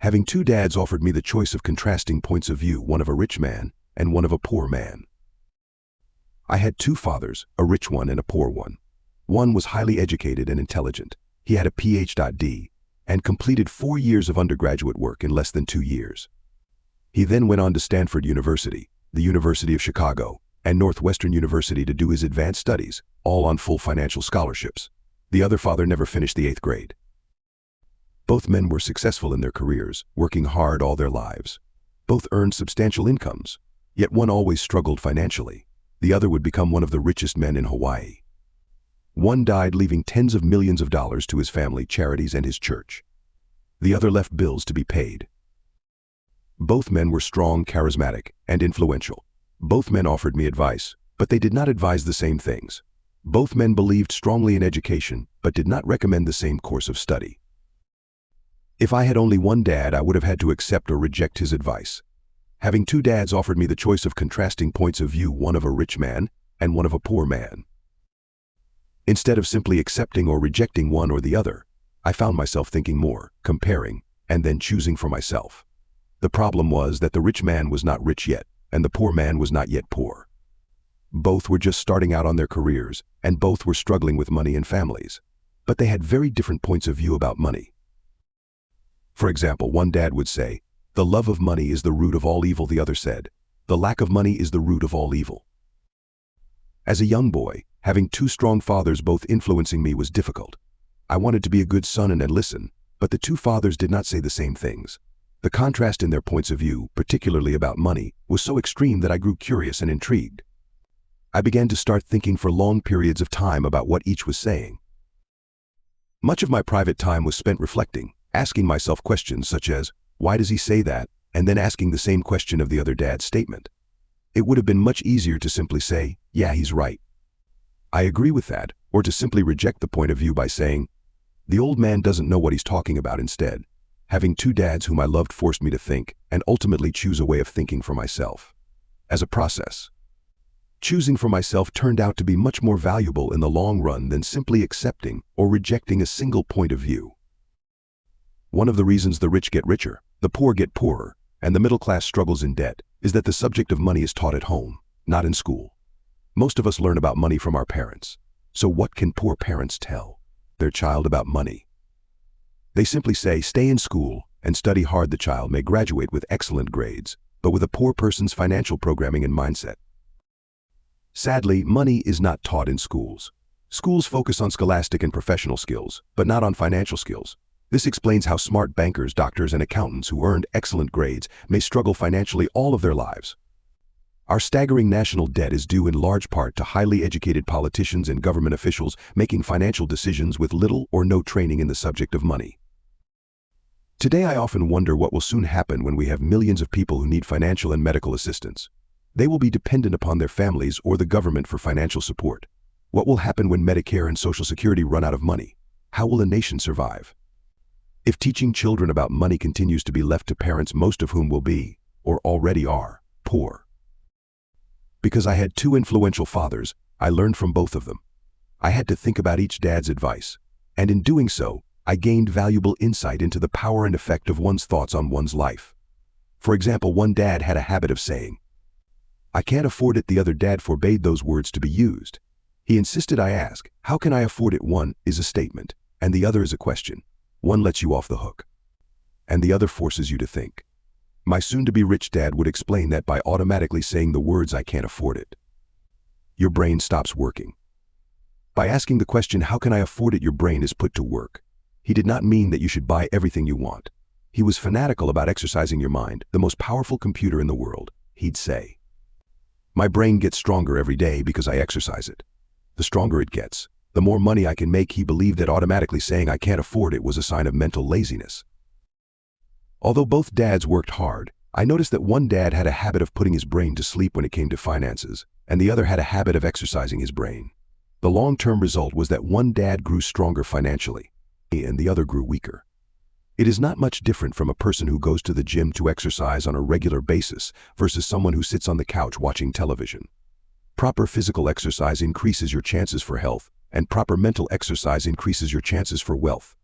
Having two dads offered me the choice of contrasting points of view, one of a rich man and one of a poor man. I had two fathers, a rich one and a poor one. One was highly educated and intelligent. He had a Ph.D. and completed 4 years of undergraduate work in less than 2 years. He then went on to Stanford University, the University of Chicago, and Northwestern University to do his advanced studies, all on full financial scholarships. The other father never finished the 8th grade. Both men were successful in their careers, working hard all their lives. Both earned substantial incomes, yet one always struggled financially. The other would become one of the richest men in Hawaii. One died leaving tens of millions of dollars to his family, charities, and his church. The other left bills to be paid. Both men were strong, charismatic, and influential. Both men offered me advice, but they did not advise the same things. Both men believed strongly in education, but did not recommend the same course of study. If I had only one dad, I would have had to accept or reject his advice. Having two dads offered me the choice of contrasting points of view, one of a rich man and one of a poor man. Instead of simply accepting or rejecting one or the other, I found myself thinking more, comparing, and then choosing for myself. The problem was that the rich man was not rich yet, and the poor man was not yet poor. Both were just starting out on their careers, and both were struggling with money and families. But they had very different points of view about money. For example, one dad would say, "The love of money is the root of all evil." The other said, "The lack of money is the root of all evil." As a young boy, having two strong fathers both influencing me was difficult. I wanted to be a good son and listen, but the two fathers did not say the same things. The contrast in their points of view, particularly about money, was so extreme that I grew curious and intrigued. I began to start thinking for long periods of time about what each was saying. Much of my private time was spent reflecting, asking myself questions such as, why does he say that? And then asking the same question of the other dad's statement. It would have been much easier to simply say, yeah, he's right. I agree with that, or to simply reject the point of view by saying, the old man doesn't know what he's talking about. Instead, having two dads whom I loved forced me to think and ultimately choose a way of thinking for myself. As a process, choosing for myself turned out to be much more valuable in the long run than simply accepting or rejecting a single point of view. One of the reasons the rich get richer, the poor get poorer, and the middle class struggles in debt is that the subject of money is taught at home, not in school. Most of us learn about money from our parents. So what can poor parents tell their child about money? They simply say, stay in school and study hard. The child may graduate with excellent grades, but with a poor person's financial programming and mindset. Sadly, money is not taught in schools. Schools focus on scholastic and professional skills, but not on financial skills. This explains how smart bankers, doctors, and accountants who earned excellent grades may struggle financially all of their lives. Our staggering national debt is due in large part to highly educated politicians and government officials making financial decisions with little or no training in the subject of money. Today, I often wonder what will soon happen when we have millions of people who need financial and medical assistance. They will be dependent upon their families or the government for financial support. What will happen when Medicare and Social Security run out of money? How will a nation survive? If teaching children about money continues to be left to parents, most of whom will be, or already are, poor. Because I had two influential fathers, I learned from both of them. I had to think about each dad's advice, and in doing so, I gained valuable insight into the power and effect of one's thoughts on one's life. For example, one dad had a habit of saying, "I can't afford it." The other dad forbade those words to be used. He insisted I ask, "How can I afford it?" One is a statement, and the other is a question. One lets you off the hook, and the other forces you to think. My soon-to-be rich dad would explain that by automatically saying the words, "I can't afford it," your brain stops working. By asking the question, "How can I afford it?" your brain is put to work. He did not mean that you should buy everything you want. He was fanatical about exercising your mind, the most powerful computer in the world. He'd say, "My brain gets stronger every day because I exercise it. The stronger it gets, the more money I can make." He believed that automatically saying "I can't afford it" was a sign of mental laziness. Although both dads worked hard, I noticed that one dad had a habit of putting his brain to sleep when it came to finances, and the other had a habit of exercising his brain. The long-term result was that one dad grew stronger financially, and the other grew weaker. It is not much different from a person who goes to the gym to exercise on a regular basis versus someone who sits on the couch watching television. Proper physical exercise increases your chances for health, and proper mental exercise increases your chances for wealth.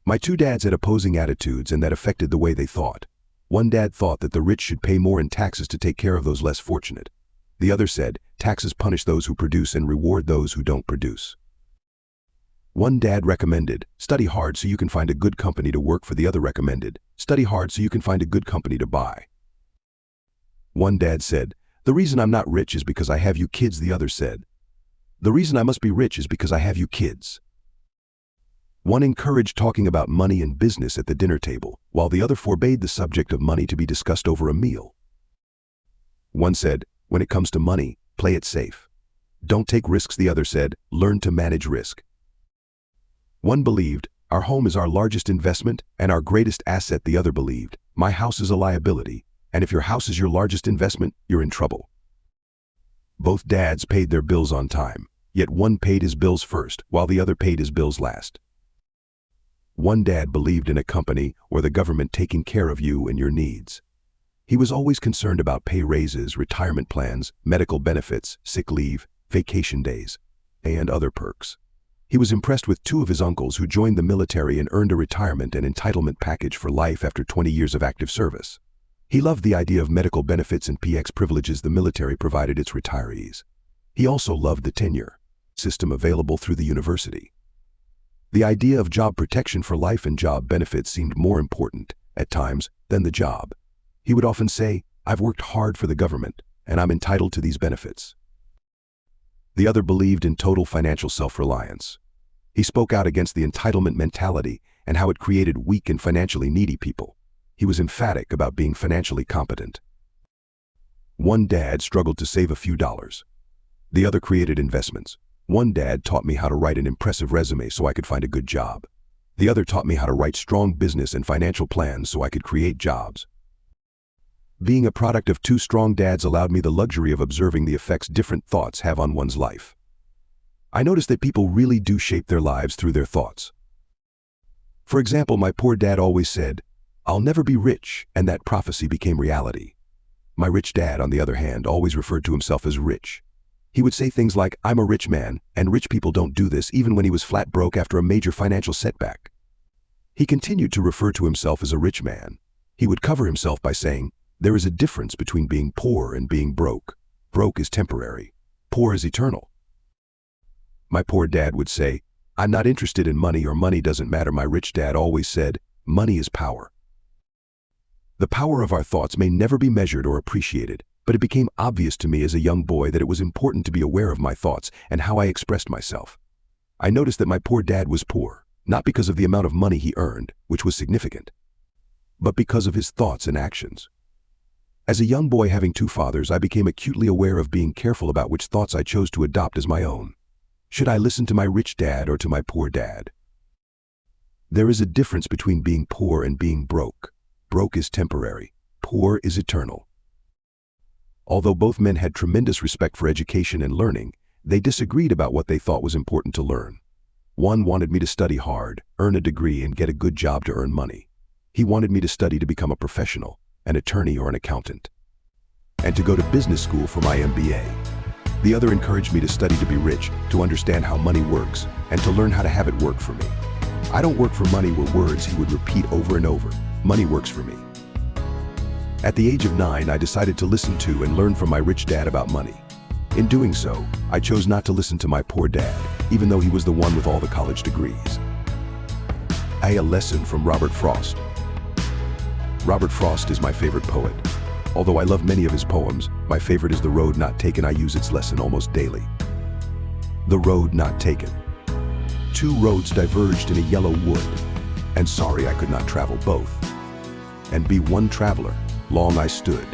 My two dads had opposing attitudes, and that affected the way they thought. One dad thought that the rich should pay more in taxes to take care of those less fortunate. The other said, taxes punish those who produce and reward those who don't produce. One dad recommended, study hard so you can find a good company to work for. The other recommended, study hard so you can find a good company to buy. One dad said, the reason I'm not rich is because I have you kids. The other said, the reason I must be rich is because I have you kids. One encouraged talking about money and business at the dinner table, while the other forbade the subject of money to be discussed over a meal. One said, when it comes to money, play it safe. Don't take risks. The other said, learn to manage risk. One believed, our home is our largest investment and our greatest asset. The other believed, my house is a liability, and if your house is your largest investment, you're in trouble. Both dads paid their bills on time, yet one paid his bills first, while the other paid his bills last. One dad believed in a company or the government taking care of you and your needs. He was always concerned about pay raises, retirement plans, medical benefits, sick leave, vacation days, and other perks. He was impressed with two of his uncles who joined the military and earned a retirement and entitlement package for life after 20 years of active service. He loved the idea of medical benefits and PX privileges the military provided its retirees. He also loved the tenure system available through the university. The idea of job protection for life and job benefits seemed more important, at times, than the job. He would often say, I've worked hard for the government, and I'm entitled to these benefits. The other believed in total financial self-reliance. He spoke out against the entitlement mentality and how it created weak and financially needy people. He was emphatic about being financially competent. One dad struggled to save a few dollars. The other created investments. One dad taught me how to write an impressive resume so I could find a good job. The other taught me how to write strong business and financial plans so I could create jobs. Being a product of two strong dads allowed me the luxury of observing the effects different thoughts have on one's life. I noticed that people really do shape their lives through their thoughts. For example, my poor dad always said, I'll never be rich, and that prophecy became reality. My rich dad, on the other hand, always referred to himself as rich. He would say things like, I'm a rich man, and rich people don't do this, even when he was flat broke after a major financial setback. He continued to refer to himself as a rich man. He would cover himself by saying, there is a difference between being poor and being broke. Broke is temporary. Poor is eternal. My poor dad would say, I'm not interested in money, or money doesn't matter. My rich dad always said, money is power. The power of our thoughts may never be measured or appreciated, but it became obvious to me as a young boy that it was important to be aware of my thoughts and how I expressed myself. I noticed that my poor dad was poor, not because of the amount of money he earned, which was significant, but because of his thoughts and actions. As a young boy having two fathers, I became acutely aware of being careful about which thoughts I chose to adopt as my own. Should I listen to my rich dad or to my poor dad? There is a difference between being poor and being broke. Broke is temporary. Poor is eternal. Although both men had tremendous respect for education and learning, they disagreed about what they thought was important to learn. One wanted me to study hard, earn a degree, and get a good job to earn money. He wanted me to study to become a professional, an attorney or an accountant, and to go to business school for my MBA. The other encouraged me to study to be rich, to understand how money works, and to learn how to have it work for me. I don't work for money were words he would repeat over and over. Money works for me. At the age of 9, I decided to listen to and learn from my rich dad about money. In doing so, I chose not to listen to my poor dad, even though he was the one with all the college degrees. A lesson from Robert Frost. Robert Frost is my favorite poet. Although I love many of his poems, my favorite is The Road Not Taken. I use its lesson almost daily. The road not taken. Two roads diverged in a yellow wood, and sorry I could not travel both. And be one traveler, long I stood,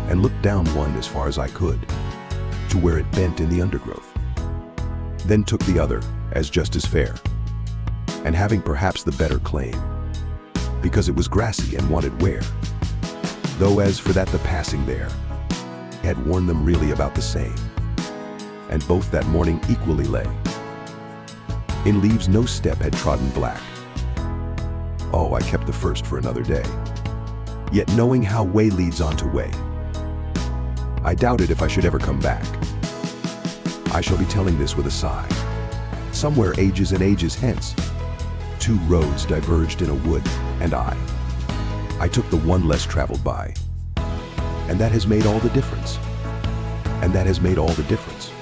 and looked down one as far as I could, to where it bent in the undergrowth. Then took the other, as just as fair, and having perhaps the better claim, because it was grassy and wanted wear. Though as for that the passing there had worn them really about the same, and both that morning equally lay. In leaves no step had trodden black. Oh, I kept the first for another day. Yet knowing how way leads on to way, I doubted if I should ever come back. I shall be telling this with a sigh, somewhere ages and ages hence, two roads diverged in a wood, and I took the one less traveled by. And that has made all the difference. And that has made all the difference.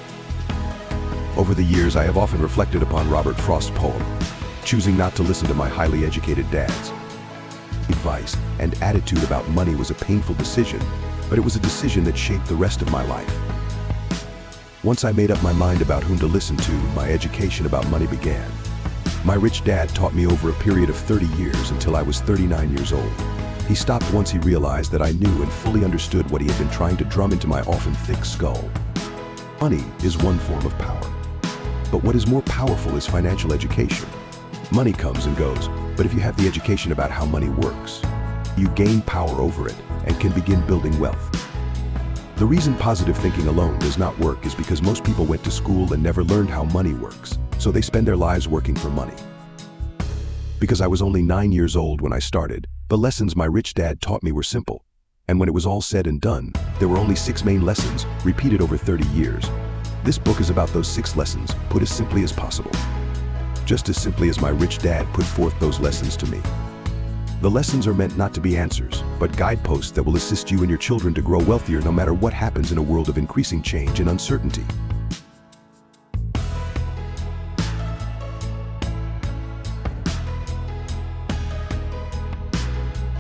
Over the years, I have often reflected upon Robert Frost's poem, choosing not to listen to my highly educated dad's advice and attitude about money was a painful decision, but it was a decision that shaped the rest of my life. Once I made up my mind about whom to listen to, my education about money began. My rich dad taught me over a period of 30 years until I was 39 years old. He stopped once he realized that I knew and fully understood what he had been trying to drum into my often thick skull. Money is one form of power. But what is more powerful is financial education. Money comes and goes, but if you have the education about how money works, you gain power over it and can begin building wealth. The reason positive thinking alone does not work is because most people went to school and never learned how money works, so they spend their lives working for money. Because I was only 9 years old when I started, the lessons my rich dad taught me were simple. And when it was all said and done, there were only 6 main lessons, repeated over 30 years. This book is about those 6 lessons, put as simply as possible. Just as simply as my rich dad put forth those lessons to me. The lessons are meant not to be answers, but guideposts that will assist you and your children to grow wealthier no matter what happens in a world of increasing change and uncertainty.